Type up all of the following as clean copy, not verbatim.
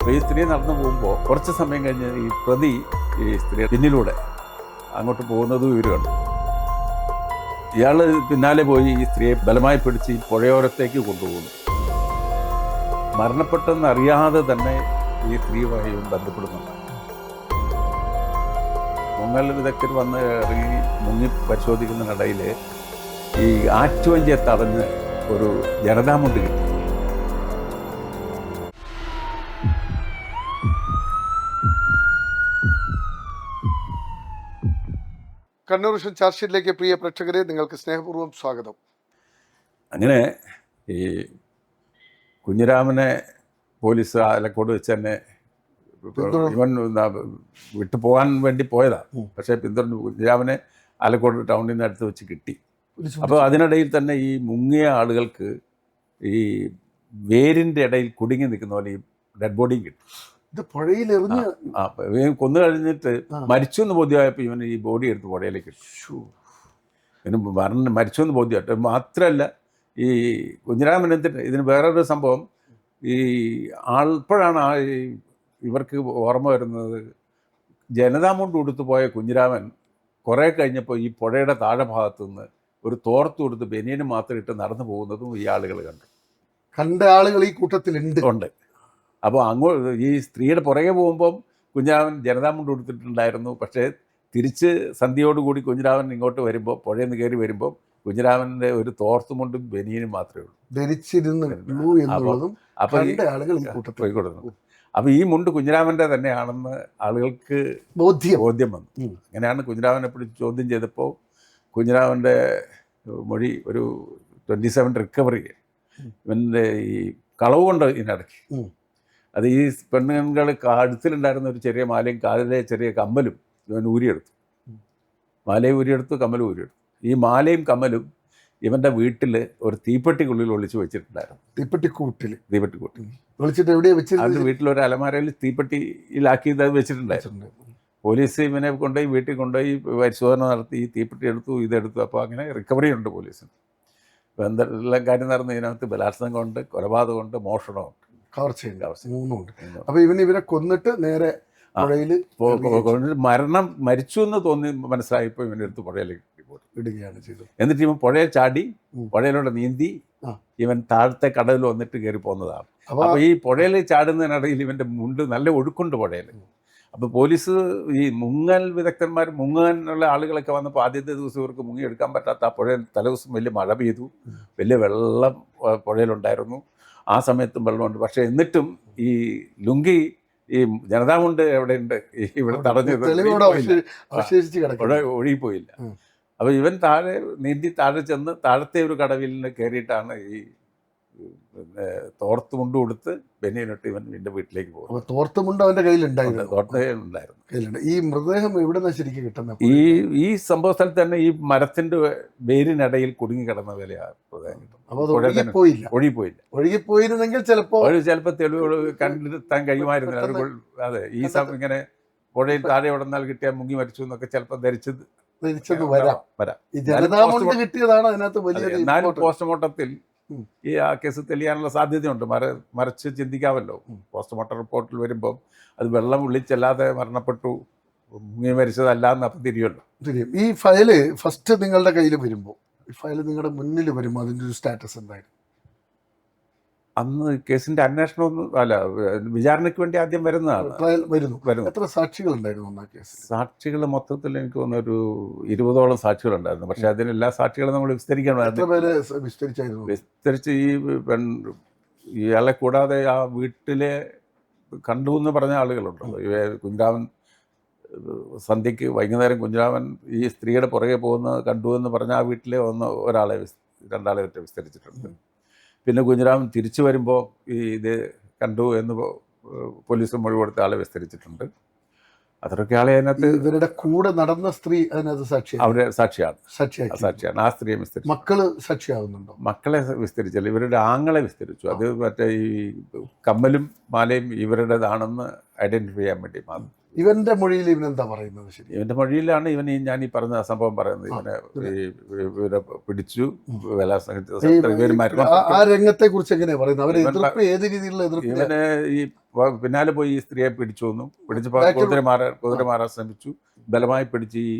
അപ്പോൾ ഈ സ്ത്രീ നടന്നു പോകുമ്പോൾ കുറച്ച് സമയം കഴിഞ്ഞ് ഈ പ്രതി ഈ സ്ത്രീ പിന്നിലൂടെ അങ്ങോട്ട് പോകുന്നതും ഇവർ കണ്ടു. ഇയാൾ പിന്നാലെ പോയി ഈ സ്ത്രീയെ ബലമായി പിടിച്ച് ഈ പുഴയോരത്തേക്ക് കൊണ്ടുപോകുന്നു. മരണപ്പെട്ടെന്ന് അറിയാതെ തന്നെ ഈ സ്ത്രീയുമായി ബന്ധപ്പെടുന്നുണ്ട്. മുങ്ങൽ വിദഗ്ധർ വന്ന് ഇറങ്ങി മുങ്ങി പരിശോധിക്കുന്നതിനിടയിൽ ഈ ആറ്റുവഞ്ചിയെ തടഞ്ഞ് ഒരു ജനതാമുണ്ട് കിട്ടി. കണ്ണൂർ വിഷൻ ചാർജ് ഷീറ്റിലേക്ക് പ്രിയ പ്രേക്ഷകരെ നിങ്ങൾക്ക് സ്നേഹപൂർവ്വം സ്വാഗതം. അങ്ങനെ ഈ കുഞ്ഞിരാമനെ പോലീസ് ആലക്കോട് വെച്ച് തന്നെ ഇവൻ വിട്ടു പോകാൻ വേണ്ടി പോയതാ. പക്ഷേ പിന്തുടർന്ന് കുഞ്ഞിരാമനെ ആലക്കോട് ടൗണിൽ നിന്ന് അടുത്ത് വെച്ച് കിട്ടി. അപ്പോൾ അതിനിടയിൽ തന്നെ ഈ മുങ്ങിയ ആളുകൾക്ക് ഈ വേരിൻ്റെ ഇടയിൽ കുടുങ്ങി നിൽക്കുന്ന പോലെ ഈ ഡെഡ് ബോഡിയും കിട്ടി. ഇത് പുഴയിൽ എറിഞ്ഞ് കൊന്നു കഴിഞ്ഞിട്ട് മരിച്ചു എന്ന് ബോധ്യമായപ്പോൾ ഇവൻ ഈ ബോഡി എടുത്ത് പുഴയിലേക്ക് ഇട്ടു. ഇവന് മരിച്ചു എന്ന് ബോധ്യമായിട്ട് മാത്രമല്ല, ഈ കുഞ്ഞിരാമൻ എന്തിട്ട് ഇതിന് വേറൊരു സംഭവം, ഈ ഇപ്പോഴാണ് ഇവർക്ക് ഓർമ്മ വരുന്നത്, ജനതാമുണ്ട് ഉടുത്ത് പോയ കുഞ്ഞിരാമൻ കുറേ കഴിഞ്ഞപ്പോൾ ഈ പുഴയുടെ താഴെ ഭാഗത്തു നിന്ന് ഒരു തോർത്ത് കൊടുത്ത് ബനിയന് മാത്രം ഇട്ട് നടന്നു പോകുന്നതും ഈ ആളുകൾ കണ്ട ആളുകൾ ഈ കൂട്ടത്തിലുണ്ട്. അപ്പോൾ അങ്ങോട്ട് ഈ സ്ത്രീയുടെ പുറകെ പോകുമ്പം കുഞ്ഞിരാമൻ ജനതാമുണ്ട് ഉടുത്തിട്ടുണ്ടായിരുന്നു. പക്ഷേ തിരിച്ച് സന്ധ്യയോടുകൂടി കുഞ്ഞിരാമൻ ഇങ്ങോട്ട് വരുമ്പോൾ, പുഴയിൽ നിന്ന് കയറി വരുമ്പോൾ കുഞ്ഞിരാമൻ്റെ ഒരു തോർത്തുമുണ്ടും ബനിയനും മാത്രമേ ഉള്ളൂ ധരിച്ചിരുന്നു. അപ്പോൾ പോയിക്കൊടുക്കുന്നു. അപ്പോൾ ഈ മുണ്ട് കുഞ്ഞിരാമൻ്റെ തന്നെയാണെന്ന് ആളുകൾക്ക് ബോധ്യം വന്നു. അങ്ങനെയാണ് കുഞ്ഞിരാമനെ പിടിച്ച് ചോദ്യം ചെയ്തപ്പോൾ കുഞ്ഞിരാമൻ്റെ മൊഴി ഒരു 27 റിക്കവറി. ഇവൻ്റെ ഈ കളവ് കൊണ്ട് ഇതിനടക്കി. അത് ഈ പെണ്ണുങ്ങൾ കഴുത്തിലുണ്ടായിരുന്ന ഒരു ചെറിയ മാലയും കാലിലെ ചെറിയ കമ്മലും ഇവൻ ഊരിയെടുത്തു. മാലയും ഊരിയെടുത്തു, കമ്മലും ഊരിയെടുത്തു. ഈ മാലയും കമ്മലും ഇവൻ്റെ വീട്ടിൽ ഒരു തീപ്പെട്ടിക്കുള്ളിൽ ഒളിച്ച് വെച്ചിട്ടുണ്ടായിരുന്നു. തീപ്പെട്ടിക്കൂട്ടിൽ ഒളിച്ചിട്ട് എവിടെയാ വെച്ചത്? അത് വീട്ടിലൊരു അലമാരയിൽ തീപ്പെട്ടിയിലാക്കിയത് അത് വെച്ചിട്ടുണ്ടായിരുന്നു. പോലീസ് ഇവനെ കൊണ്ടുപോയി വീട്ടിൽ കൊണ്ടുപോയി പരിശോധന നടത്തി ഈ തീപ്പെട്ടി എടുത്തു, ഇതെടുത്തു. അപ്പോൾ അങ്ങനെ റിക്കവറി ഉണ്ട് പോലീസിന്. ഇപ്പോൾ എന്തെല്ലാം കാര്യം നടന്നു ഇതിനകത്ത്? ബലാത്സംഗമുണ്ട്, കൊലപാതകമുണ്ട്, മോഷണമുണ്ട്, മൂന്നുണ്ട്. അപ്പോൾ ഇവരെ കൊന്നിട്ട് നേരെ പുഴയിൽ മരിച്ചു എന്ന് തോന്നി മനസ്സിലായപ്പോൾ ഇവൻ്റെ അടുത്ത് പുഴയിലേക്ക് ഇടുകയാണ് ചെയ്തത്. എന്നിട്ട് ഇവൻ പുഴയിൽ ചാടി, പുഴയിലൂടെ നീന്തി ഇവൻ താഴത്തെ കടലിൽ വന്നിട്ട് കയറി പോകുന്നതാണ്. അപ്പോൾ ഈ പുഴയിൽ ചാടുന്നതിനിടയിൽ ഇവൻ്റെ മുണ്ട് നല്ല ഒഴുക്കുണ്ട് പുഴയിൽ. അപ്പോൾ പോലീസ് ഈ മുങ്ങൽ വിദഗ്ധന്മാർ, മുങ്ങാനുള്ള ആളുകളൊക്കെ വന്നപ്പോൾ ആദ്യത്തെ ദിവസം ഇവർക്ക് മുങ്ങിയെടുക്കാൻ പറ്റാത്ത ആ പുഴയിൽ തലേദിവസം വലിയ മഴ പെയ്തു, വലിയ വെള്ളം പുഴയിലുണ്ടായിരുന്നു. ആ സമയത്തും വെള്ളമുണ്ട്. പക്ഷേ എന്നിട്ടും ഈ ലുങ്കി, ഈ ജനതാമുണ്ട് എവിടെയുണ്ട്, ഇവിടെ തടഞ്ഞു പുഴ ഒഴുകിപ്പോയില്ല. അപ്പോൾ ഇവൻ താഴെ നീന്തി താഴെ ചെന്ന് താഴത്തെ ഒരു കടവിലിന് കയറിയിട്ടാണ് ഈ തോർത്തുമുണ്ട് കൊടുത്ത് ബനിയനിട്ട് ഇവൻ എൻ്റെ വീട്ടിലേക്ക് പോകും. തോർത്തുമുണ്ട് അവൻ്റെ കയ്യിലുണ്ടായിരുന്നു. തോർത്തുണ്ടായിരുന്നു. ഈ മൃതദേഹം എവിടെ നിന്ന് ശരിക്കും കിട്ടുന്നത്? ഈ സംഭവ സ്ഥലത്ത് തന്നെ ഈ മരത്തിൻ്റെ വേരിനിടയിൽ കുടുങ്ങി കിടന്ന വിലയാണ് മൃതദേഹം കിട്ടുന്നത്. ഒഴുകിപ്പോയിരുന്നെങ്കിൽ ചിലപ്പോൾ തെളിവുകൾ കണ്ടെത്താൻ കഴിയുമായിരുന്നു. അതെ, ഈ ഇങ്ങനെ പുഴയിൽ താഴെ ഉടന്നാൽ കിട്ടിയാൽ മുങ്ങി മരിച്ചു എന്നൊക്കെ ചിലപ്പോൾ ധരിച്ചത് വരാം. എന്നാലും പോസ്റ്റ്മോർട്ടത്തിൽ ഈ ആ കേസ് തെളിയാനുള്ള സാധ്യതയുണ്ട്. മറിച്ച് ചിന്തിക്കാമല്ലോ. പോസ്റ്റ്മോർട്ടം റിപ്പോർട്ടിൽ വരുമ്പം അത് വെള്ളം വിളിച്ചല്ലാതെ മരണപ്പെട്ടു, മുങ്ങി മരിച്ചതല്ല എന്ന് അപ്പം തിരിയുമല്ലോ. ഈ ഫയല് ഫസ്റ്റ് നിങ്ങളുടെ കയ്യിൽ വരുമ്പോൾ, ഈ ഫയൽ നിങ്ങളുടെ മുന്നിൽ വരുമ്പോൾ അതിൻ്റെ ഒരു സ്റ്റാറ്റസ് എന്തായിരുന്നു? അന്ന് കേസിന്റെ അന്വേഷണമൊന്നും അല്ല, വിചാരണയ്ക്ക് വേണ്ടി ആദ്യം വരുന്നതാണ്. എത്ര സാക്ഷികളുണ്ടായിരുന്നു കേസ്? സാക്ഷികൾ മൊത്തത്തിൽ എനിക്ക് തോന്നുന്നു ഒരു 20ഓളം സാക്ഷികളുണ്ടായിരുന്നു. പക്ഷെ അതിനെല്ലാ സാക്ഷികളും നമ്മൾ വിസ്തരിച്ച് ഇയാളെ കൂടാതെ ആ വീട്ടിലെ കണ്ടു എന്ന് പറഞ്ഞ ആളുകളുണ്ടല്ലോ. കുഞ്ഞിരാമൻ സന്ധ്യയ്ക്ക് വൈകുന്നേരം കുഞ്ഞിരാമൻ ഈ സ്ത്രീയുടെ പുറകെ പോകുന്നത് കണ്ടു എന്ന് പറഞ്ഞ ആ വീട്ടിലെ രണ്ടാളെ വിസ്തരിച്ചിട്ടുണ്ട്. പിന്നെ കുഞ്ഞിരാമൻ തിരിച്ചു വരുമ്പോൾ ഇത് കണ്ടു എന്ന് പോലീസ് മൊഴി കൊടുത്ത ആളെ വിസ്തരിച്ചിട്ടുണ്ട്. അത്രയൊക്കെ ആളെ അതിനകത്ത് ഇവരുടെ കൂടെ നടന്ന സ്ത്രീ അതിനകത്ത് സാക്ഷിയാണ്. ആ സ്ത്രീയെ വിസ്തരിച്ചു. മക്കള് സാക്ഷിയാവുന്നുണ്ടോ? മക്കളെ വിസ്തരിച്ചില്ല, ഇവരുടെ ആങ്ങളെ വിസ്തരിച്ചു. അത് മറ്റേ ഈ കമ്മലും മാലയും ഇവരുടേതാണെന്ന് ഐഡന്റിഫൈ ചെയ്യാൻ വേണ്ടി മാത്രം. ഇവന്റെ മൊഴിയിൽ ഇവൻ എന്താ പറയുന്നത്? ശരി, ഇവന്റെ മൊഴിയിലാണ് ഞാൻ ഈ പറഞ്ഞ സംഭവം പറയുന്നത്. ഇവനെ പിടിച്ചു, ആ രംഗത്തെ കുറിച്ച് എങ്ങനെയാ പറയുന്നത്? അവര് എതിർപ്പ് ഏത് രീതിയിലുള്ള എതിർപ്പ്? ഇവനെ ഈ പിന്നാലെ പോയി ഈ സ്ത്രീയെ പിടിച്ചു വന്നു, പിടിച്ചപ്പോൾ കുതിര മാറാൻ ശ്രമിച്ചു, ബലമായി പിടിച്ച് ഈ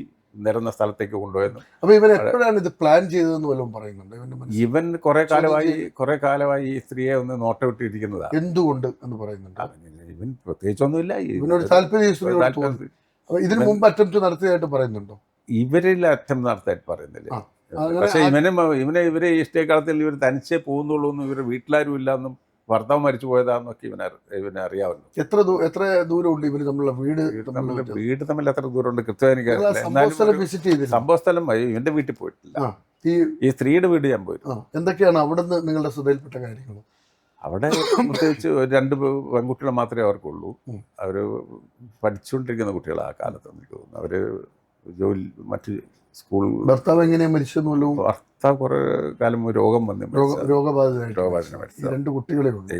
നിരന്ന സ്ഥലത്തേക്ക് കൊണ്ടുപോയിരുന്നു. അപ്പൊ ഇവൻ എപ്പോഴാണ് ഇത് പ്ലാൻ ചെയ്തതെന്ന് വല്ലതും പറയുന്നുണ്ട്? ഇവൻ കുറെ കാലമായി ഈ സ്ത്രീയെ ഒന്ന് നോട്ടമിട്ടിരിക്കുന്നതാണ്. എന്തുകൊണ്ട് എന്ന് പറയുന്നുണ്ട്? ഇവൻ പ്രത്യേകിച്ചൊന്നുമില്ല, ഇവനൊരു താല്പര്യം. ഇതിനു മുമ്പ് അറ്റംപ്റ്റ് നടത്തിയതായിട്ട് പറയുന്നുണ്ടോ? ഇവരിൽ അറ്റംപ്റ്റ് നടത്താൻ പറയുന്നില്ല. പക്ഷെ ഇവരെ ഇഷ്ടക്കാലത്തിൽ ഇവർ തനിച്ചേ പോകുന്നുള്ളൂ എന്നും ഇവരുടെ വീട്ടിലാരും ഇല്ല എന്നും ഭർത്താവ് മരിച്ചു പോയതാന്നൊക്കെ ഇവനെ അറിയാമല്ലോ. എത്ര ദൂരമുണ്ട് ഇവര് തമ്മിലുള്ള വീട് തമ്മിൽ എത്ര ദൂരമുണ്ട് കൃത്യമായി എനിക്കറിയില്ല. സംഭവസ്ഥലം ഇവന്റെ വീട്ടിൽ പോയിട്ടില്ല, ഈ സ്ത്രീയുടെ വീട് ഞാൻ പോയി. എന്തൊക്കെയാണ് അവിടുന്ന് നിങ്ങളുടെ ശ്രദ്ധയിൽപ്പെട്ട കാര്യങ്ങൾ? അവിടെ പ്രത്യേകിച്ച് 2 പെൺകുട്ടികൾ മാത്രമേ അവർക്കുള്ളൂ. അവര് പഠിച്ചുകൊണ്ടിരിക്കുന്ന കുട്ടികളാണ് ആ കാലത്ത്. എനിക്ക് തോന്നുന്നു അവര് ജോലി മറ്റ് സ്കൂൾ. ഭർത്താവ് എങ്ങനെയാ മരിച്ചെന്നല്ലോ? ഭർത്താവ് കുറെ കാലം രോഗം വന്നു, രോഗബാധിതനായിട്ട്. 2 കുട്ടികളെ ഉണ്ട്.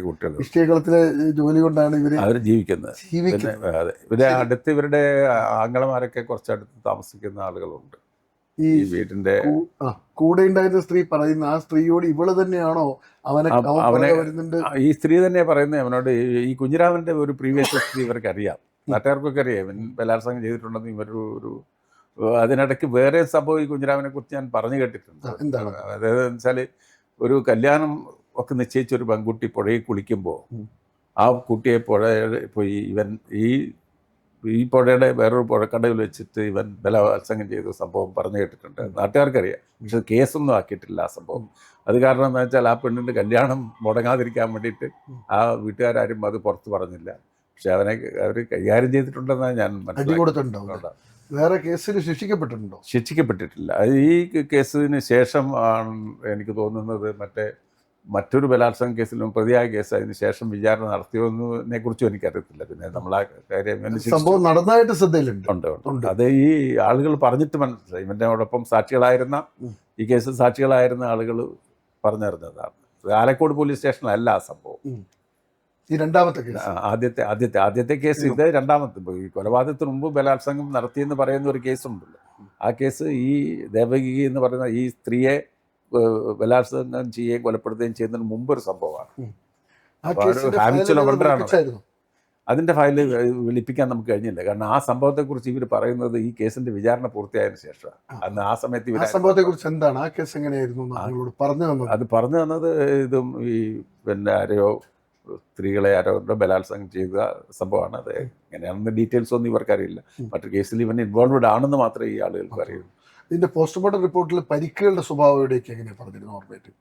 ഇഷ്ടകാലത്തിലെ ജോലി കൊണ്ടാണ് അവർ ജീവിക്കുന്നത്. ഇവരുടെ അടുത്ത് ഇവരുടെ ആംഗളമാരൊക്കെ കുറച്ചടുത്ത് താമസിക്കുന്ന ആളുകളുണ്ട്. ഈ വീടിന്റെ കൂടെ ഉണ്ടായിരുന്ന സ്ത്രീ പറയുന്ന ആ സ്ത്രീയോട് ഇവള് തന്നെയാണോ അവനെ ഈ സ്ത്രീ തന്നെ പറയുന്നത് അവനോട്? ഈ കുഞ്ഞിരാമന്റെ ഒരു പ്രീവിയസ് ഹിസ്റ്ററി ഇവർക്ക് അറിയാം, നാട്ടുകാർക്കൊക്കെ അറിയാം. ഇവൻ ബലാത്സംഗം ചെയ്തിട്ടുണ്ടെന്ന് ഇവരൊരു അതിനിടയ്ക്ക് വേറെ സംഭവം ഈ കുഞ്ഞിരാമനെ കുറിച്ച് ഞാൻ പറഞ്ഞു കേട്ടിട്ടുണ്ട്. എന്താണ്? അതായത് വെച്ചാൽ ഒരു കല്യാണം ഒക്കെ നിശ്ചയിച്ച ഒരു പെൺകുട്ടി പുഴയിൽ കുളിക്കുമ്പോൾ ആ കുട്ടിയെ പുഴയിൽ പോയി ഇവൻ ഈ പുഴയുടെ വേറൊരു പുഴക്കടയിൽ വെച്ചിട്ട് ഇവൻ ബലാത്സംഗം ചെയ്ത സംഭവം പറഞ്ഞു കേട്ടിട്ടുണ്ട്. നാട്ടുകാർക്കറിയാം, പക്ഷെ കേസൊന്നും ആക്കിയിട്ടില്ല ആ സംഭവം. അത് കാരണം എന്താ വെച്ചാൽ ആ പെണ്ണിൻ്റെ കല്യാണം മുടങ്ങാതിരിക്കാൻ വേണ്ടിയിട്ട് ആ വീട്ടുകാരും അത് പുറത്ത് പറഞ്ഞില്ല. പക്ഷെ അവർ കൈകാര്യം ചെയ്തിട്ടുണ്ടെന്നാണ് ഞാൻ മനസ്സിലാക്കിയിട്ടുണ്ടോ. വേറെ കേസിൽ ശിക്ഷിക്കപ്പെട്ടിട്ടുണ്ടോ? ശിക്ഷിക്കപ്പെട്ടിട്ടില്ല. ഈ കേസിന് ശേഷം ആണ് എനിക്ക് തോന്നുന്നത് മറ്റൊരു ബലാത്സംഗ കേസിലും പ്രതിയായ കേസ് അതിന് ശേഷം വിചാരണ നടത്തിയോന്നതിനെ കുറിച്ചും എനിക്കറിയത്തില്ല. പിന്നെ നമ്മൾ ആ കാര്യം സംഭവം നടന്നതായിട്ട് ശ്രദ്ധയിലുണ്ട്. ഉണ്ട്. അത് ഈ ആളുകൾ പറഞ്ഞിട്ട് മനസ്സിലായി. ഇവൻ്റെയോടൊപ്പം സാക്ഷികളായിരുന്ന ഈ കേസിൽ സാക്ഷികളായിരുന്ന ആളുകൾ പറഞ്ഞറിഞ്ഞതാണ്. ആലക്കോട് പോലീസ് സ്റ്റേഷനിലല്ല ആ സംഭവം. ഈ രണ്ടാമത്തെ കേസ്, ആദ്യത്തെ കേസ് ഇത്. രണ്ടാമത്തെ ഈ കൊലപാതകത്തിന് മുമ്പ് ബലാത്സംഗം നടത്തിയെന്ന് പറയുന്ന ഒരു കേസുണ്ടല്ലോ, ആ കേസ് ഈ ദേവകി എന്ന് പറയുന്ന ഈ സ്ത്രീയെ ബലാത്സംഗം ചെയ്യുകയും കൊലപ്പെടുത്തുകയും ചെയ്യുന്നതിന് മുമ്പൊരു സംഭവമാണ്. അതിന്റെ ഫയല് വിളിപ്പിക്കാൻ നമുക്ക് കഴിഞ്ഞില്ല. കാരണം ആ സംഭവത്തെക്കുറിച്ച് ഇവർ പറയുന്നത് ഈ കേസിന്റെ വിചാരണ പൂർത്തിയായതിനു ശേഷം. അന്ന് ആ സമയത്ത് സംഭവത്തെക്കുറിച്ച് എന്താണ്, ആ കേസ് എങ്ങനെയായിരുന്നു അത് പറഞ്ഞു തന്നത്? ഇതും ഈ പിന്നെ സ്ത്രീകളെ ആരോടെ ബലാത്സംഗം ചെയ്ത സംഭവമാണ്. അത് എങ്ങനെയാണെന്ന് ഡീറ്റെയിൽസ് ഒന്നും ഇവർക്കറിയില്ല. മറ്റു കേസിൽ ഇവൻ ഇൻവോൾവ്ഡ് ആണെന്ന് മാത്രമേ ഈ ആളുകൾക്ക് അറിയൂ. ഇതിന്റെ പോസ്റ്റ്മോർട്ടം റിപ്പോർട്ടിൽ പരിക്കുകളുടെ സ്വഭാവം എവിടെയൊക്കെ എങ്ങനെയാണ് പറഞ്ഞിരുന്നു? ഓർമ്മയായിട്ട്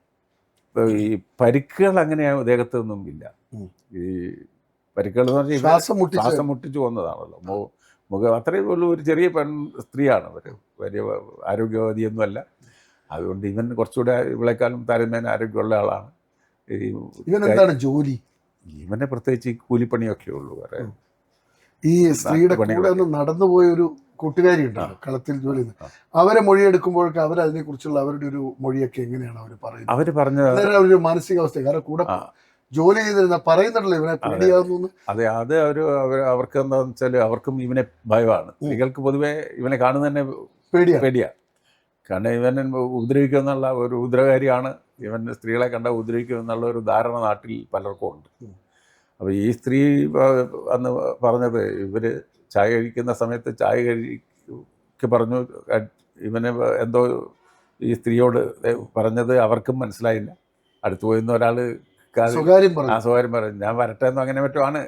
ഈ പരിക്കുകൾ അങ്ങനെ ദേഹത്തൊന്നും ഇല്ല. ഈ പരിക്കുകൾ എന്ന് പറഞ്ഞാൽ ശ്വാസം മുട്ടിച്ചു വന്നതാണല്ലോ. മുഖം അത്രയും ഉള്ള ഒരു ചെറിയ സ്ത്രീയാണ് അവർ, വലിയ ആരോഗ്യവതിയൊന്നും അല്ല. അതുകൊണ്ട് ഇവൻ കുറച്ചുകൂടെ ഇവളെക്കാളും താരതമ്യേന ആരോഗ്യമുള്ള ആളാണ്. ഇവൻ എന്താണ് ജോലി? ഇവനെ പ്രത്യേകിച്ച് കൂലിപ്പണിയൊക്കെ ഉള്ളൂ. വേറെ ഈ സ്ത്രീയുടെ കൂടെ നടന്നുപോയ ഒരു കൂട്ടുകാരി ഉണ്ടല്ലോ കളത്തിൽ ജോലി ചെയ്യുന്നത്, അവരെ മൊഴിയെടുക്കുമ്പോഴൊക്കെ അവരതിനെ കുറിച്ചുള്ള അവരുടെ ഒരു മൊഴിയൊക്കെ എങ്ങനെയാണ് അവർ പറയുന്നത്? അവർ പറഞ്ഞ ഒരു മാനസികാവസ്ഥ, കാരണം കൂടെ ജോലി ചെയ്തിരുന്ന പറയുന്നുണ്ടല്ലോ ഇവനെ പേടിയാകുന്നു. അതെ, അത് അവർക്ക് എന്താണെന്ന് വെച്ചാൽ അവർക്കും ഇവനെ ഭയമാണ്. സ്ത്രീകൾക്ക് പൊതുവെ ഇവനെ കാണുന്ന തന്നെ പേടിയാണ്. കാരണം ഇവൻ ഉപദ്രവിക്കുമെന്നുള്ള ഒരു ഉപദ്രവകാരിയാണ്. ഇവൻ സ്ത്രീകളെ കണ്ട ഉപദ്രവിക്കുമെന്നുള്ള ഒരു ധാരണ നാട്ടിൽ പലർക്കും ഉണ്ട്. അപ്പോൾ ഈ സ്ത്രീ അന്ന് പറഞ്ഞത് ഇവർ ചായ കഴിക്കുന്ന സമയത്ത് ചായ കഴിക്ക് പറഞ്ഞു ഇവനെ എന്തോ ഈ സ്ത്രീയോട് പറഞ്ഞത് അവർക്കും മനസ്സിലായില്ല. അടുത്ത് പോയിരുന്ന ഒരാൾ സ്വകാര്യം പറഞ്ഞു, ഞാൻ വരട്ടെ എന്നോ അങ്ങനെ മറ്റോ ആണ്,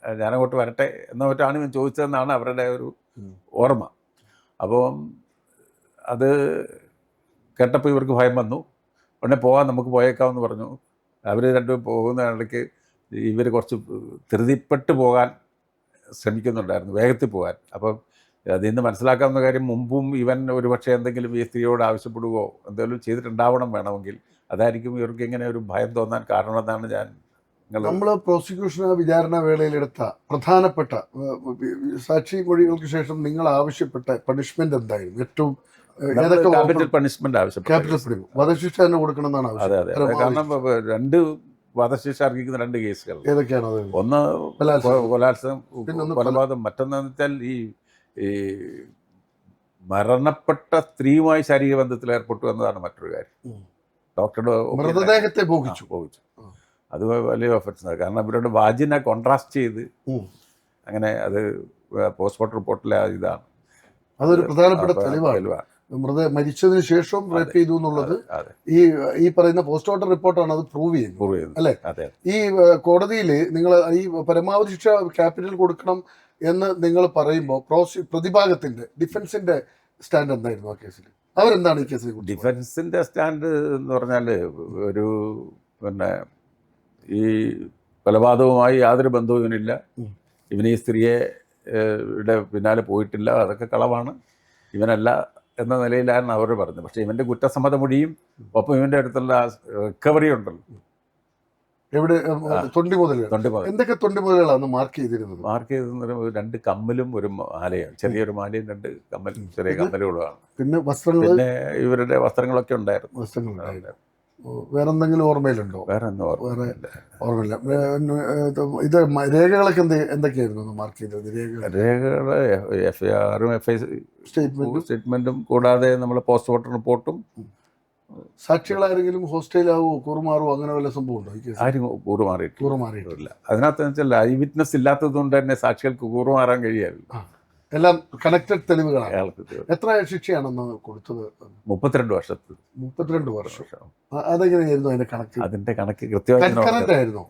ഞാനങ്ങോട്ട് വരട്ടെ എന്നോ മറ്റോ ആണ് ഇവൻ ചോദിച്ചതെന്നാണ് അവരുടെ ഒരു ഓർമ്മ. അപ്പോൾ അത് കേട്ടപ്പോൾ ഇവർക്ക് ഭയം വന്നു. ഉടനെ പോകാൻ നമുക്ക് പോയേക്കാമെന്ന് പറഞ്ഞു. അവർ രണ്ടും പോകുന്ന ഇടയ്ക്ക് ഇവർ കുറച്ച് ധൃതിപ്പെട്ട് പോകാൻ ശ്രമിക്കുന്നുണ്ടായിരുന്നു, വേഗത്തിൽ പോകാൻ. അപ്പം അതിൽ നിന്ന് മനസ്സിലാക്കാവുന്ന കാര്യം, മുമ്പും ഇവൻ ഒരുപക്ഷെ എന്തെങ്കിലും ഈ സ്ത്രീയോട് ആവശ്യപ്പെടുകയോ എന്തെങ്കിലും ചെയ്തിട്ടുണ്ടാവണം വേണമെങ്കിൽ. അതായിരിക്കും ഇവർക്ക് ഇങ്ങനെ ഒരു ഭയം തോന്നാൻ കാരണമെന്നാണ് നമ്മൾ പ്രോസിക്യൂഷൻ വിചാരണ വേളയിലെടുത്ത പ്രധാനപ്പെട്ട സാക്ഷി മൊഴികൾക്ക് ശേഷം നിങ്ങൾ ആവശ്യപ്പെട്ട പണിഷ്മെന്റ് എന്തായിരുന്നു? ഏറ്റവും ക്യാപിറ്റൽ പണിഷ്മെന്റ് ആവശ്യപ്പെട്ടു. വധശിക്ഷ തന്നെ കൊടുക്കണമെന്നാണ് ആവശ്യം. അതെ. കാരണം 2 വധശിക്ഷ അർഹിക്കുന്ന 2 കേസുകൾ. ഏതൊക്കെയാണ് അത്? ഒന്ന് കൊലാത്സംഗം, പിന്നൊന്ന് കൊലപാതകം. മറ്റൊന്നെന്ന് വെച്ചാൽ ഈ മരണപ്പെട്ട സ്ത്രീയുമായി ശാരീരിക ബന്ധത്തിൽ ഏർപ്പെട്ടു എന്നതാണ് മറ്റൊരു കാര്യം. ഡോക്ടറുടെ മൃതദേഹത്തെ പോകിച്ചു. അത് വലിയ ഒഫൻസാണ്. കാരണം അവരുടെ വാജിനെ കോൺട്രാസ്റ്റ് ചെയ്ത് അങ്ങനെ അത് പോസ്റ്റ്മോർട്ടം റിപ്പോർട്ടിലെ ഇതാണ്. അതൊരു പ്രധാനപ്പെട്ട തെളിവാണ്. മരിച്ചതിന് ശേഷം റേപ്പ് ചെയ്തു എന്നുള്ളത് ഈ പറയുന്ന പോസ്റ്റ്മോർട്ടം റിപ്പോർട്ടാണ് അത് പ്രൂവ് ചെയ്യുന്നത് അല്ലെ? ഈ കോടതിയിൽ നിങ്ങൾ ഈ പരമാവധി ശിക്ഷ ക്യാപിറ്റൽ കൊടുക്കണം എന്ന് നിങ്ങൾ പറയുമ്പോൾ പ്രതിഭാഗത്തിന്റെ ഡിഫൻസിന്റെ സ്റ്റാൻഡ് എന്തായിരുന്നു ആ കേസിൽ? അവരെന്താണ് ഈ കേസിൽ? ഡിഫൻസിന്റെ സ്റ്റാൻഡ് എന്ന് പറഞ്ഞാൽ ഒരു പിന്നെ ഈ കൊലപാതകവുമായി യാതൊരു ബന്ധവും ഇവനില്ല, ഇവന് ഈ സ്ത്രീയെ പിന്നാലെ പോയിട്ടില്ല, അതൊക്കെ കളവാണ്, ഇവനല്ല എന്ന നിലയിലാണ് അവർ പറഞ്ഞത്. പക്ഷേ ഇവൻ്റെ കുറ്റസമ്മത മൊഴിയും ഒപ്പം ഇവൻ്റെ അടുത്തുള്ള റിക്കവറി ഉണ്ടല്ലോ. എവിടെ? തൊണ്ടി മുതൽ. എന്തൊക്കെ തൊണ്ടി മുതലുകളാണ് മാർക്ക് ചെയ്തിരുന്നത്? മാർക്ക് ചെയ്തിരുന്നത് 2 കമ്മലും 1 മാലയാണ്. ചെറിയൊരു മാലയും 2 കമ്മലും ചെറിയ കമ്മലുകളുമാണ്. പിന്നെ വസ്ത്രങ്ങൾ, പിന്നെ ഇവരുടെ വസ്ത്രങ്ങളൊക്കെ ഉണ്ടായിരുന്നു. വസ്ത്രങ്ങളുണ്ടായിരുന്നു. വേറെ എന്തെങ്കിലും ഓർമ്മയിലുണ്ടോ? വേറെ ഒന്നും ഓർമ്മയില്ല. ഇത് രേഖകളൊക്കെ എന്തൊക്കെയായിരുന്നു മാർക്ക് ചെയ്തത്? രേഖകൾ FIR-ഉം FI സ്റ്റേറ്റ്മെന്റും കൂടാതെ നമ്മൾ പോസ്റ്റ്മോർട്ടം റിപ്പോർട്ടും. സാക്ഷികളാരെങ്കിലും ഹോസ്റ്റലാവോ കൂറുമാറോ അങ്ങനെ വല്ല സംഭവം ഉണ്ടോ? ആരും കൂറുമാറിയിട്ടില്ല. അതിനകത്ത് വെച്ചാൽ ഐ വിറ്റ്നസ് ഇല്ലാത്തത് കൊണ്ട് തന്നെ സാക്ഷികൾക്ക് കൂറുമാറാൻ കഴിയാറില്ല. എല്ലാം കണക്റ്റഡ് തെളിവുകളാണ്. എത്ര ശിക്ഷയാണെന്ന് കൊടുത്തത്? 32 വർഷത്തിൽ. 32 വർഷം. അതെങ്ങനെയായിരുന്നു അതിന്റെ കണക്ക്? അതിന്റെ കണക്ക് കൃത്യമായി കൺകറന്റ് ആയിരുന്നു.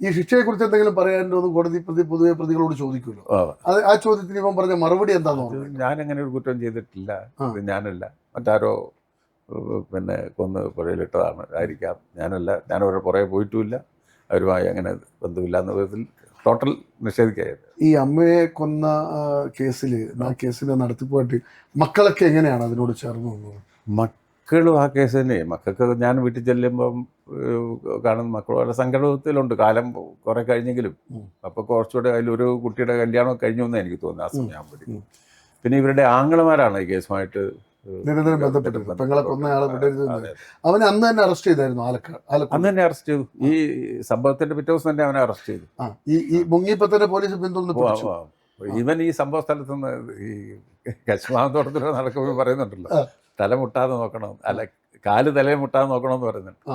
ഈ ശിക്ഷയെ കുറിച്ച് എന്തെങ്കിലും പറയാനുണ്ടോ? കോടതി പൊതുവെ പ്രതികളോട് ചോദിക്കുമല്ലോ. ആ ചോദ്യത്തിന് ഇവൻ പറഞ്ഞ മറുപടി എന്താണെന്ന് പറഞ്ഞു? ഞാൻ അങ്ങനെ ഒരു കുറ്റം ചെയ്തിട്ടില്ല, ഞാനല്ല, മറ്റാരോ പിന്നെ കൊന്ന് പുഴയിലിട്ടതാണ് ആയിരിക്കാം, ഞാനല്ല, ഞാനവരുടെ പുറകെ പോയിട്ടുമില്ല, അവരുമായി അങ്ങനെ ബന്ധമില്ല എന്ന വിധത്തിൽ ടോട്ടൽ നിഷേധിക്കുകയായിരുന്നു. ഈ അമ്മയെ കൊന്ന കേസിൽ ആ കേസിന്റെ നടത്തിപ്പായിട്ട് മക്കളൊക്കെ എങ്ങനെയാണ് അതിനോട് ചേർന്ന് വന്നത്? മക്കളും ആ കേസ് തന്നെ. മക്കൾക്ക് ഞാൻ വീട്ടിൽ ചെല്ലുമ്പം കാണുന്ന മക്കൾ വളരെ സങ്കടത്തിലുണ്ട്. കാലം കുറെ കഴിഞ്ഞെങ്കിലും അപ്പോൾ കുറച്ചുകൂടെ അതിലൊരു കുട്ടിയുടെ കല്യാണം കഴിഞ്ഞു എന്ന് എനിക്ക് തോന്നുന്നു ആ സമയമാകുമ്പോഴേക്കും. പിന്നെ ഇവരുടെ ആങ്ങളമാരാണ് ഈ കേസുമായിട്ട് നിരന്തരം ബന്ധപ്പെട്ടത്. പെങ്ങളെ കൊന്നയാളെ വിടരുത്. അവനെ അന്ന് തന്നെ അറസ്റ്റ് ചെയ്തായിരുന്നു. അന്ന് തന്നെ അറസ്റ്റ് ചെയ്തു. ഈ സംഭവത്തിന്റെ പിറ്റേ ദിവസം തന്നെ അവനെ അറസ്റ്റ് ചെയ്തു. ഈ മുങ്ങിയപ്പോ തന്നെ പോലീസ് പിന്തുണച്ചു. ഇവൻ ഈ സംഭവ സ്ഥലത്ത് നിന്ന് ഈ കശുമാന്തോട്ടത്തിലൂടെ നടക്കുമ്പോൾ പറയുന്നുണ്ടല്ലോ, തല മുട്ടാതെ നോക്കണം, അല്ല കാല് തലയെ മുട്ടാതെ നോക്കണമെന്ന് പറയുന്നുണ്ട്.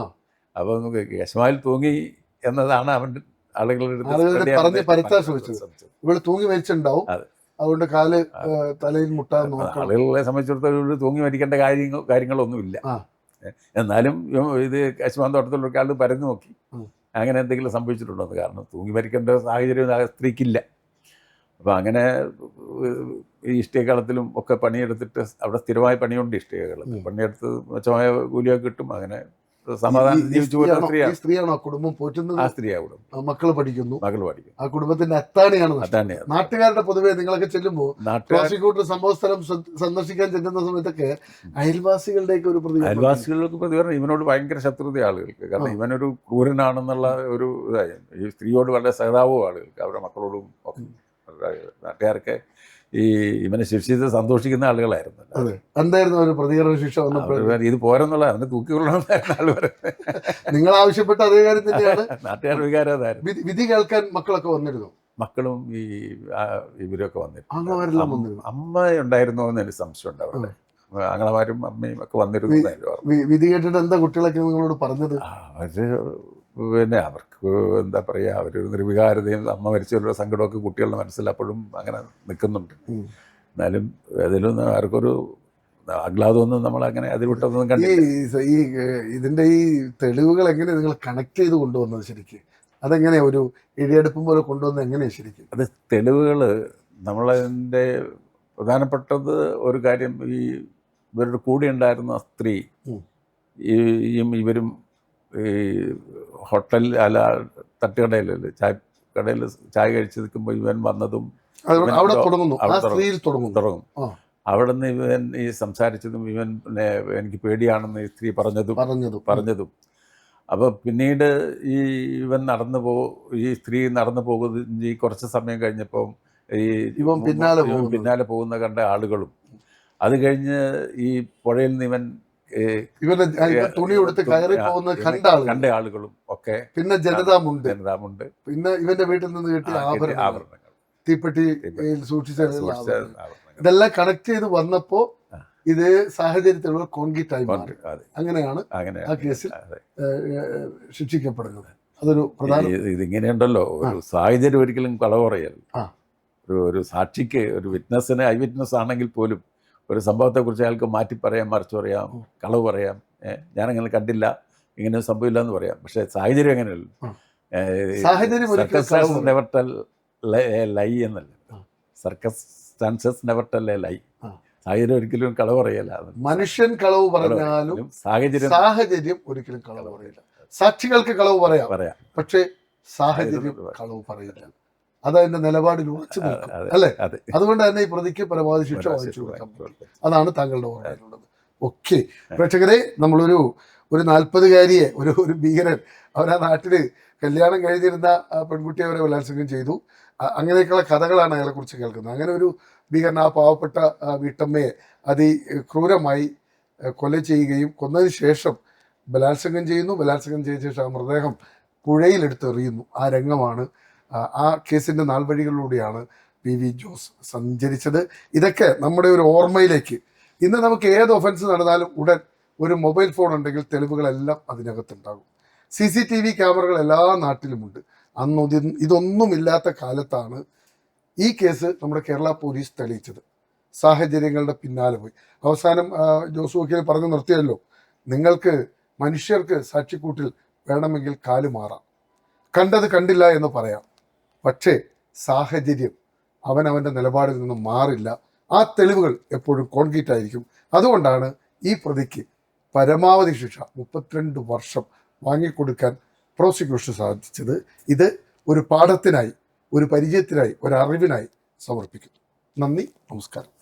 അപ്പൊ നമുക്ക് കശുമാവിൽ തൂങ്ങി എന്നതാണ് അവൻ്റെ ആളുകളുടെ പറഞ്ഞ് പരത്താൻ ശ്രമിച്ചത്. ഇവിടെ തൂങ്ങി മരിച്ചിട്ടുണ്ടാവും, അതുകൊണ്ട് കാല് തലയിൽ മുട്ടാതെ നോക്കണം. ആളുകളെ സംബന്ധിച്ചിടത്തോളം തൂങ്ങി മരിക്കേണ്ട കാര്യങ്ങളൊന്നുമില്ല. എന്നാലും ഇത് കശുമാന്തോട്ടത്തിലുള്ള ആൾ പരന്നു നോക്കി അങ്ങനെ എന്തെങ്കിലും സംഭവിച്ചിട്ടുണ്ടോ എന്ന്. കാരണം തൂങ്ങി മരിക്കേണ്ട സാഹചര്യം ആ സ്ത്രീക്കില്ല. അപ്പോൾ അങ്ങനെ ഈ ഇഷ്ടികകളത്തിലും ഒക്കെ പണിയെടുത്തിട്ട് അവിടെ സ്ഥിരമായ പണിയുണ്ട്. ഇഷ്ടികകളത്തിൽ പണിയെടുത്ത് മെച്ചമായ കൂലിയൊക്കെ കിട്ടും. അങ്ങനെ സമാധാനം ജീവിച്ചു പോകുന്ന സ്ത്രീയാണോ കുടുംബം പോറ്റുന്നത്? ആ സ്ത്രീയാവും. മക്കള് പഠിക്കുന്നു. ആ കുടുംബത്തിന്റെ അത്താണിയാണ്. നാട്ടുകാരുടെ പൊതുവെ നിങ്ങളൊക്കെ ചെല്ലുമ്പോൾ പ്രോസിക്യൂട്ടർ സംഭവ സ്ഥലം സന്ദർശിക്കാൻ ചെല്ലുന്ന സമയത്തൊക്കെ അയൽവാസികളുടെയൊക്കെ ഒരു അയൽവാസികൾക്ക് പ്രതികരണം ഇവനോട് ഭയങ്കര ശത്രുത ആളുകൾക്ക്. കാരണം ഇവനൊരു ക്രൂരനാണെന്നുള്ള ഒരു ഇതായി. ഈ സ്ത്രീയോട് വളരെ സഹതാപവും ആളുകൾക്ക്, അവരുടെ മക്കളോടും നാട്ടുകാർക്ക് ഈ ഇവനെ ശിക്ഷിച്ച് സന്തോഷിക്കുന്ന ആളുകളായിരുന്നു. എന്തായിരുന്നു ഒരു പ്രതികരണ ശിക്ഷ വന്നപ്പോൾ? ഇത് പോരെന്നുള്ള അവനെ തൂക്കിക്കൊള്ളണമെന്നായിരുന്നു ആൾ പറയുന്നത്. നിങ്ങൾ ആവശ്യപ്പെട്ട അതേ കാര്യം തന്നെയാണ്. നാട്ടുകാരുടെ വികാരം അതായിരുന്നു. വിധി കേൾക്കാൻ മക്കളൊക്കെ വന്നിരുന്നു. മക്കളും ഈ ഇവരൊക്കെ വന്നിരുന്നു. അമ്മ ഉണ്ടായിരുന്നോ എന്ന് എനിക്ക് സംശയമുണ്ട്. അവിടെ ആങ്ങളമാരും അമ്മയും ഒക്കെ വന്നിരുന്നു. വിധി കേട്ടിട്ട് എന്താ കുട്ടികളൊക്കെ നിങ്ങളോട് പറഞ്ഞത്? അവര് പിന്നെ അവർക്ക് എന്താ പറയുക, അവരൊരു നിർവികാരതയും അമ്മ മരിച്ചവരുടെ സങ്കടമൊക്കെ കുട്ടികളുടെ മനസ്സിൽ അപ്പോഴും അങ്ങനെ നിൽക്കുന്നുണ്ട്. എന്നാലും അതിലൊന്നും ആർക്കൊരു ആഹ്ലാദമൊന്നും നമ്മളങ്ങനെ അതിൽവിട്ടൊന്നും കണ്ടില്ല. ഈ ഇതിൻ്റെ ഈ തെളിവുകൾ എങ്ങനെ നിങ്ങൾ കണക്ട് ചെയ്ത് കൊണ്ടുവന്നത് ശരിക്കും? അതെങ്ങനെയാണ് ഒരു ഇടിയെടുപ്പും പോലെ കൊണ്ടുവന്നത് എങ്ങനെയാണ് ശരിക്കും? അത് തെളിവുകൾ നമ്മളതിൻ്റെ പ്രധാനപ്പെട്ടത് ഒരു കാര്യം, ഈ ഇവരുടെ കൂടെ ഉണ്ടായിരുന്ന സ്ത്രീ ഇവരും ഈ ഹോട്ടൽ അല്ല തട്ടുകടയിലല്ലേ കടയിൽ ചായ കഴിച്ച് നിൽക്കുമ്പോൾ ഇവൻ വന്നതും തുടങ്ങും. അവിടെ നിന്ന് ഇവൻ ഈ സംസാരിച്ചതും ഇവൻ പിന്നെ എനിക്ക് പേടിയാണെന്ന് ഈ സ്ത്രീ പറഞ്ഞതും അപ്പോൾ പിന്നീട് ഈ ഇവൻ ഈ സ്ത്രീ നടന്നു പോകുന്ന ഈ കുറച്ച് സമയം കഴിഞ്ഞപ്പോൾ ഈ പിന്നാലെ പോകുന്ന കണ്ട ആളുകളും, അത് കഴിഞ്ഞ് ഈ പുഴയിൽ നിന്ന് ഇവൻ ഇവന്റെ തുണി കൊടുത്ത് കയറി പോകുന്നത് കണ്ട ആളുകളും ഒക്കെ, പിന്നെ ജനതാമുണ്ട്, പിന്നെ ഇവന്റെ വീട്ടിൽ നിന്ന് കിട്ടിയ ആഭരണങ്ങൾ, തീപ്പെട്ടി സൂക്ഷിച്ച ഇതെല്ലാം കണക്ട് ചെയ്ത് വന്നപ്പോ ഇത് സാഹചര്യത്തിലുള്ള കോൺക്രീറ്റ് ആയി മാറി. അങ്ങനെയാണ് ആ കേസിൽ ശിക്ഷിക്കപ്പെടുന്നത്. അതൊരു പ്രധാന ഇതിങ്ങനെയുണ്ടല്ലോ, ഒരു സാഹചര്യം ഒരിക്കലും കളവ് പറയല്ല. ഒരു സാക്ഷിക്ക്, ഒരു വിറ്റ്നസ്സിന്, ഐ വിറ്റ്നസ് ആണെങ്കിൽ പോലും ഒരു സംഭവത്തെക്കുറിച്ച് അയാൾക്ക് മാറ്റി പറയാം, മറിച്ച് പറയാം, കളവ് പറയാം. ഞാനങ്ങനെ കണ്ടില്ല, ഇങ്ങനെ സംഭവമില്ല എന്ന് പറയാം. പക്ഷെ സാഹചര്യം എങ്ങനെയല്ല, സർക്കസ് നെവർ ടെൽ ലൈ എന്നല്ല, സർക്കസ്റ്റാൻസസ് നെവർ ടെൽ എ ലൈ. സാഹചര്യം ഒരിക്കലും കളവ് പറയല്ല. മനുഷ്യൻ കളവ് പറഞ്ഞാലും സാഹചര്യം ഒരിക്കലും കളവ് പറയില്ല. സാക്ഷികൾക്ക് കളവ് പറയാം, പക്ഷേ സാഹചര്യം കളവ് പറയില്ല. അതതിന്റെ നിലപാടിൽ ഉറച്ചു നിൽക്കും, അല്ലേ? അതുകൊണ്ട് തന്നെ ഈ പ്രതിക്ക് പരമാവധി ശിക്ഷ വാങ്ങിച്ചു കൊടുക്കാൻ പറ്റും. അതാണ് താങ്കളുടെ ഓർമ്മയിലുള്ളത്. ഓക്കെ പ്രേക്ഷകരെ, നമ്മളൊരു 40-കാരിയെ, ഒരു ഭീകരൻ, അവരാ നാട്ടില് കല്യാണം കഴിഞ്ഞിരുന്ന പെൺകുട്ടിയെ അവരെ ബലാത്സംഗം ചെയ്തു. അങ്ങനെയൊക്കെയുള്ള കഥകളാണ് അയാളെ കുറിച്ച് കേൾക്കുന്നത്. അങ്ങനെ ഒരു ഭീകരൻ ആ പാവപ്പെട്ട വീട്ടമ്മയെ അതിക്രൂരമായി കൊല ചെയ്യുകയും കൊന്നതിന് ശേഷം ബലാത്സംഗം ചെയ്യുന്നു. ബലാത്സംഗം ചെയ്ത ശേഷം ആ മൃതദേഹം പുഴയിലെടുത്തെറിയുന്നു. ആ രംഗമാണ്, ആ കേസിൻ്റെ നാൾവഴികളിലൂടെയാണ് PV ജോസ് സഞ്ചരിച്ചത്. ഇതൊക്കെ നമ്മുടെ ഒരു ഓർമ്മയിലേക്ക്, ഇന്ന് നമുക്ക് ഏത് ഒഫൻസ് നടന്നാലും ഉടൻ ഒരു മൊബൈൽ ഫോൺ ഉണ്ടെങ്കിൽ തെളിവുകളെല്ലാം അതിനകത്തുണ്ടാകും. CCTV ക്യാമറകൾ എല്ലാ നാട്ടിലുമുണ്ട്. അന്ന് ഇതൊന്നുമില്ലാത്ത കാലത്താണ് ഈ കേസ് നമ്മുടെ കേരള പോലീസ് തെളിയിച്ചത്. സാഹചര്യങ്ങളുടെ പിന്നാലെ പോയി അവസാനം ജോസ് വക്കീൽ പറഞ്ഞു നിർത്തിയല്ലോ, നിങ്ങൾക്ക് മനുഷ്യർക്ക് സാക്ഷിക്കൂട്ടിൽ വേണമെങ്കിൽ കാല് മാറാം, കണ്ടത് കണ്ടില്ല എന്ന് പറയാം, പക്ഷേ സാഹചര്യം അവനവൻ്റെ നിലപാടിൽ നിന്നും മാറില്ല. ആ തെളിവുകൾ എപ്പോഴും കോൺക്രീറ്റ് ആയിരിക്കും. അതുകൊണ്ടാണ് ഈ പ്രതിക്ക് പരമാവധി ശിക്ഷ 32 വർഷം വാങ്ങിക്കൊടുക്കാൻ പ്രോസിക്യൂഷൻ സാധിച്ചത്. ഇത് ഒരു പാഠത്തിനായി, ഒരു പരിചയത്തിനായി, ഒരു അറിവിനായി സമർപ്പിക്കുന്നു. നന്ദി, നമസ്കാരം.